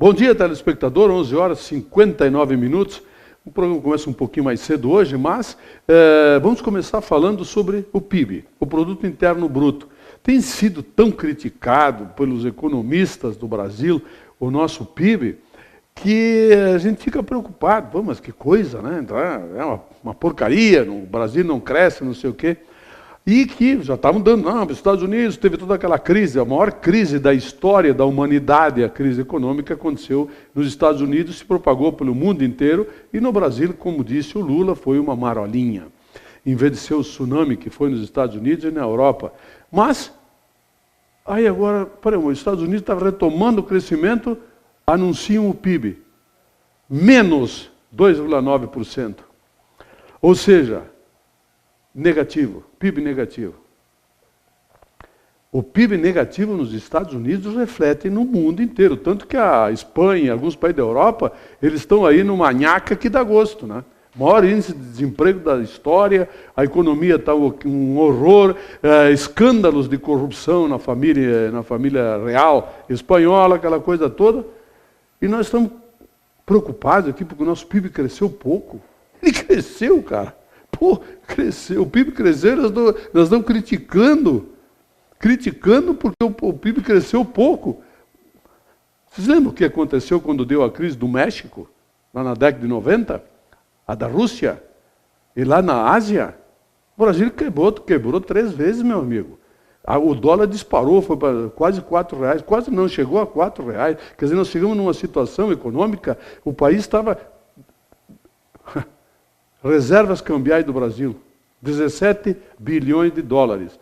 Bom dia, telespectador, 11 horas e 59 minutos. O programa começa um pouquinho mais cedo hoje, mas vamos começar falando sobre o PIB, o Produto Interno Bruto. Tem sido tão criticado pelos economistas do Brasil, o nosso PIB, que a gente fica preocupado. Pô, mas que coisa, né? É uma porcaria, o Brasil não cresce, não sei o quê. E que já estavam dando, não, os Estados Unidos teve toda aquela crise, a maior crise da história da humanidade, a crise econômica aconteceu nos Estados Unidos, se propagou pelo mundo inteiro, e no Brasil, como disse o Lula, foi uma marolinha. Em vez de ser o tsunami que foi nos Estados Unidos e na Europa. Mas, aí agora, os Estados Unidos estavam retomando o crescimento, anunciam o PIB, menos 2,9%. Ou seja, negativo, PIB negativo. O PIB negativo nos Estados Unidos reflete no mundo inteiro, tanto que a Espanha, alguns países da Europa, eles estão aí numa nhaca que dá gosto, né? Maior índice de desemprego da história, a economia está um horror, escândalos de corrupção na família real espanhola, aquela coisa toda. E nós estamos preocupados aqui porque o nosso PIB cresceu pouco. Ele cresceu, cara. Pô, cresceu, o PIB cresceu, nós estamos criticando porque o PIB cresceu pouco. Vocês lembram o que aconteceu quando deu a crise do México, lá na década de 90? A da Rússia? E lá na Ásia? O Brasil quebrou 3 vezes, meu amigo. O dólar disparou, foi para quase R$4, quase não, chegou a R$4. Quer dizer, nós chegamos numa situação econômica, o país estava... Reservas cambiais do Brasil, 17 bilhões de dólares.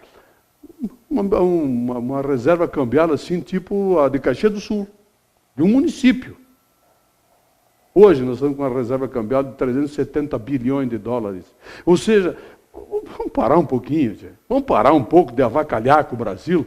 Uma reserva cambial assim, tipo a de Caxias do Sul, de um município. Hoje nós estamos com uma reserva cambial de 370 bilhões de dólares. Ou seja, vamos parar um pouquinho, gente. Vamos parar um pouco de avacalhar com o Brasil.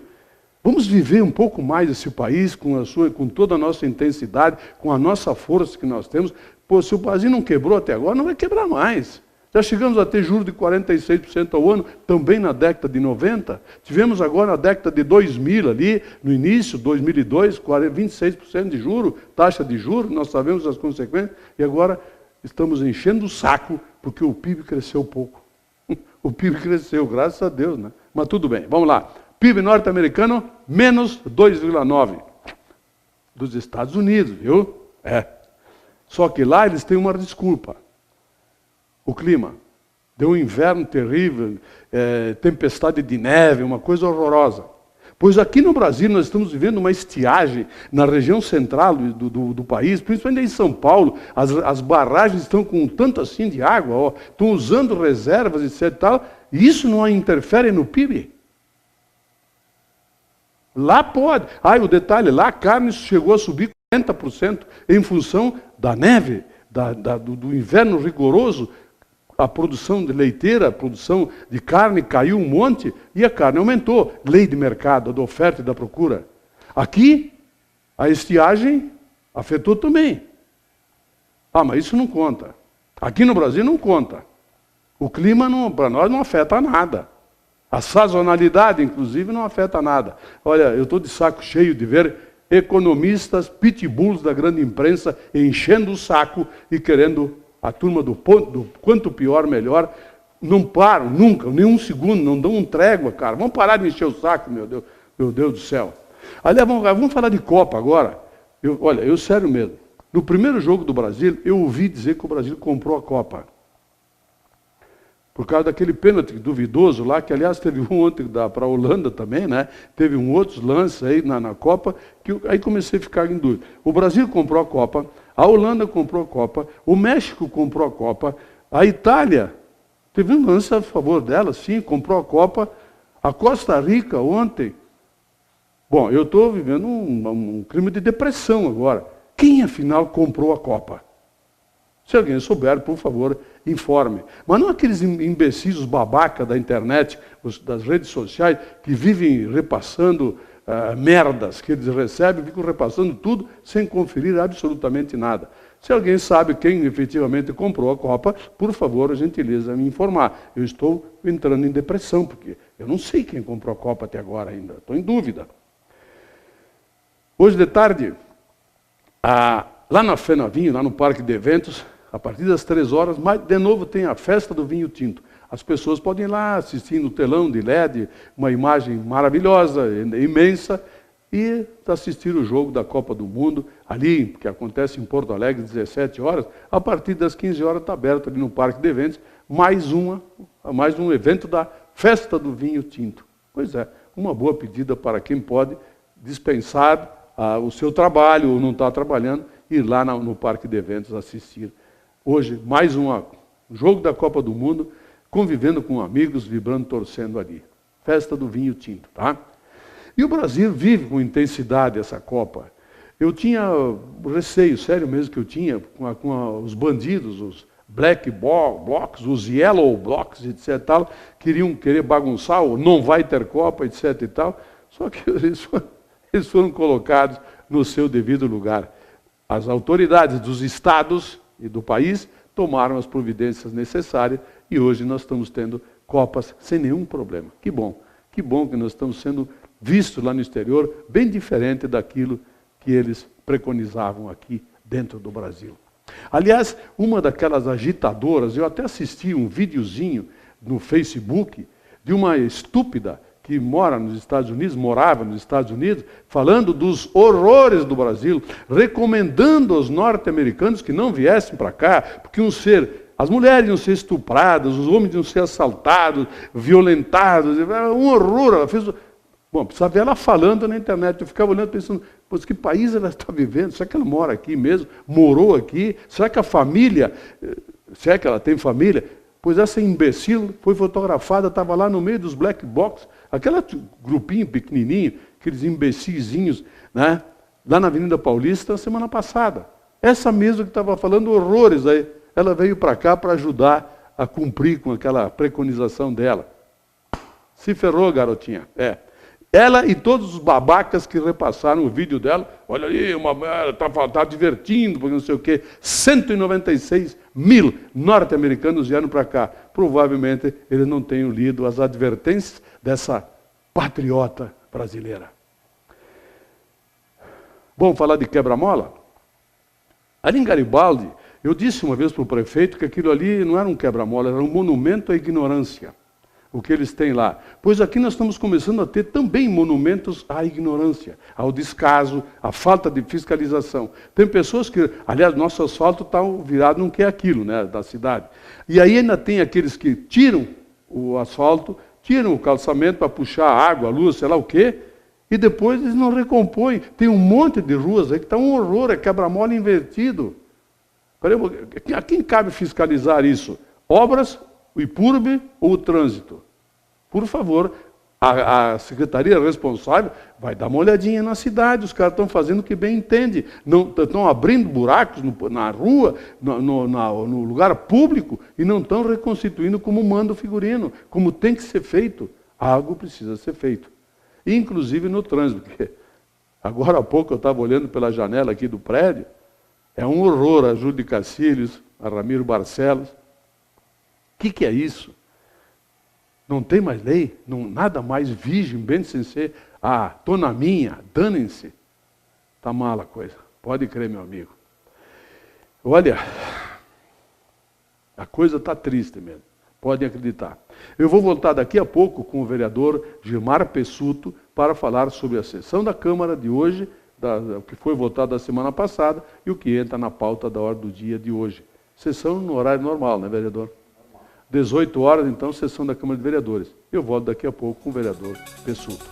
Vamos viver um pouco mais esse país com toda a nossa intensidade, com a nossa força que nós temos. Pô, se o Brasil não quebrou até agora, não vai quebrar mais. Já chegamos a ter juros de 46% ao ano, também na década de 90. Tivemos agora na década de 2000 ali, no início, 2002, 26% de juros, taxa de juros, nós sabemos as consequências, e agora estamos enchendo o saco porque o PIB cresceu pouco. O PIB cresceu, graças a Deus, né? Mas tudo bem, vamos lá. PIB norte-americano, menos 2,9%. Dos Estados Unidos, viu? Só que lá eles têm uma desculpa. O clima. Deu um inverno terrível, tempestade de neve, uma coisa horrorosa. Pois aqui no Brasil nós estamos vivendo uma estiagem na região central do país, principalmente em São Paulo. As barragens estão com tanto assim de água, ó, estão usando reservas, etc. Tal, e isso não interfere no PIB. Lá pode. O detalhe, lá a carne chegou a subir 40% em função da neve, do inverno rigoroso. A produção de leiteira, a produção de carne caiu um monte e a carne aumentou. Lei de mercado, da oferta e da procura. Aqui, a estiagem afetou também. Mas isso não conta. Aqui no Brasil não conta. O clima para nós não afeta nada. A sazonalidade, inclusive, não afeta nada. Olha, eu estou de saco cheio de ver economistas, pitbulls da grande imprensa, enchendo o saco e querendo a turma do quanto pior, melhor. Não param, nunca, nem um segundo, não dão um trégua, cara. Vamos parar de encher o saco, meu Deus do céu. Aliás, vamos falar de Copa agora. Eu sério mesmo. No primeiro jogo do Brasil, eu ouvi dizer que o Brasil comprou a Copa. Por causa daquele pênalti duvidoso lá, que aliás teve um ontem para a Holanda também, né? Teve outros lances aí na Copa, que aí comecei a ficar em dúvida. O Brasil comprou a Copa, a Holanda comprou a Copa, o México comprou a Copa, a Itália teve um lance a favor dela, sim, comprou a Copa, a Costa Rica ontem. Bom, eu estou vivendo um clima de depressão agora. Quem afinal comprou a Copa? Se alguém souber, por favor, informe. Mas não aqueles imbecis, os babacas da internet, das redes sociais, que vivem repassando merdas que eles recebem, ficam repassando tudo sem conferir absolutamente nada. Se alguém sabe quem efetivamente comprou a Copa, por favor, a gentileza me informar. Eu estou entrando em depressão, porque eu não sei quem comprou a Copa até agora ainda. Estou em dúvida. Hoje de tarde, Lá na FENAVINHO, lá no Parque de Eventos, a partir das 3 horas, mas de novo tem a festa do vinho tinto. As pessoas podem ir lá assistir no telão de LED, uma imagem maravilhosa, imensa, e assistir o jogo da Copa do Mundo, ali, que acontece em Porto Alegre, 17 horas, a partir das 15 horas está aberto ali no Parque de Eventos, mais um evento da Festa do Vinho Tinto. Pois é, uma boa pedida para quem pode dispensar o seu trabalho ou não está trabalhando, ir lá no Parque de Eventos assistir. Hoje, mais um jogo da Copa do Mundo, convivendo com amigos, vibrando, torcendo ali. Festa do Vinho Tinto, tá? E o Brasil vive com intensidade essa Copa. Eu tinha receio, sério mesmo que eu tinha, com os bandidos, os black blocs, os yellow blocs, etc. Tal, querer bagunçar, ou não vai ter Copa, etc. E tal. Só que eles foram colocados no seu devido lugar. As autoridades dos estados e do país tomaram as providências necessárias e hoje nós estamos tendo Copas sem nenhum problema. Que bom que nós estamos sendo vistos lá no exterior, bem diferente daquilo que eles preconizavam aqui dentro do Brasil. Aliás, uma daquelas agitadoras, eu até assisti um videozinho no Facebook de uma estúpida que morava nos Estados Unidos, falando dos horrores do Brasil, recomendando aos norte-americanos que não viessem para cá, porque as mulheres iam ser estupradas, os homens iam ser assaltados, violentados, um horror. Ela fez... Bom, precisava ver ela falando na internet. Eu ficava olhando pensando, pois que país ela está vivendo? Será que ela mora aqui mesmo? Morou aqui? Será que a família, será que ela tem família? Pois essa imbecil foi fotografada, estava lá no meio dos black box, aquele grupinho pequenininho, aqueles imbecilzinhos, né? Lá na Avenida Paulista, semana passada. Essa mesma que estava falando horrores aí, ela veio para cá para ajudar a cumprir com aquela preconização dela. Se ferrou, garotinha. Ela e todos os babacas que repassaram o vídeo dela, olha ali, ela está divertindo, porque não sei o quê. 196 mil norte-americanos vieram para cá. Provavelmente eles não tenham lido as advertências dessa patriota brasileira. Bom, falar de quebra-mola? Ali em Garibaldi, eu disse uma vez para o prefeito que aquilo ali não era um quebra-mola, era um monumento à ignorância. O que eles têm lá. Pois aqui nós estamos começando a ter também monumentos à ignorância, ao descaso, à falta de fiscalização. Tem pessoas que, aliás, nosso asfalto está virado no que é aquilo, né, da cidade. E aí ainda tem aqueles que tiram o asfalto, tiram o calçamento para puxar a água, a luz, sei lá o quê, e depois eles não recompõem. Tem um monte de ruas aí que está um horror, é quebra-mola invertido. A quem cabe fiscalizar isso? Obras, o IPURB ou o trânsito? Por favor, a secretaria responsável vai dar uma olhadinha na cidade, os caras estão fazendo o que bem entende, estão abrindo buracos na rua, no lugar público, e não estão reconstituindo como manda o figurino, como tem que ser feito. Algo precisa ser feito. Inclusive no trânsito, porque agora há pouco eu estava olhando pela janela aqui do prédio, é um horror a Júlio de Cacilhos, a Ramiro Barcelos. O que é isso? Não tem mais lei? Nada mais vige, bem sem ser, tô na minha, danem-se. Está mal a coisa. Pode crer, meu amigo. Olha, a coisa está triste mesmo. Podem acreditar. Eu vou voltar daqui a pouco com o vereador Gilmar Pessuto para falar sobre a sessão da Câmara de hoje, o que foi votado da semana passada e o que entra na pauta da ordem do dia de hoje. Sessão no horário normal, né, vereador? 18 horas, então, sessão da Câmara de Vereadores. Eu volto daqui a pouco com o vereador Pessuto.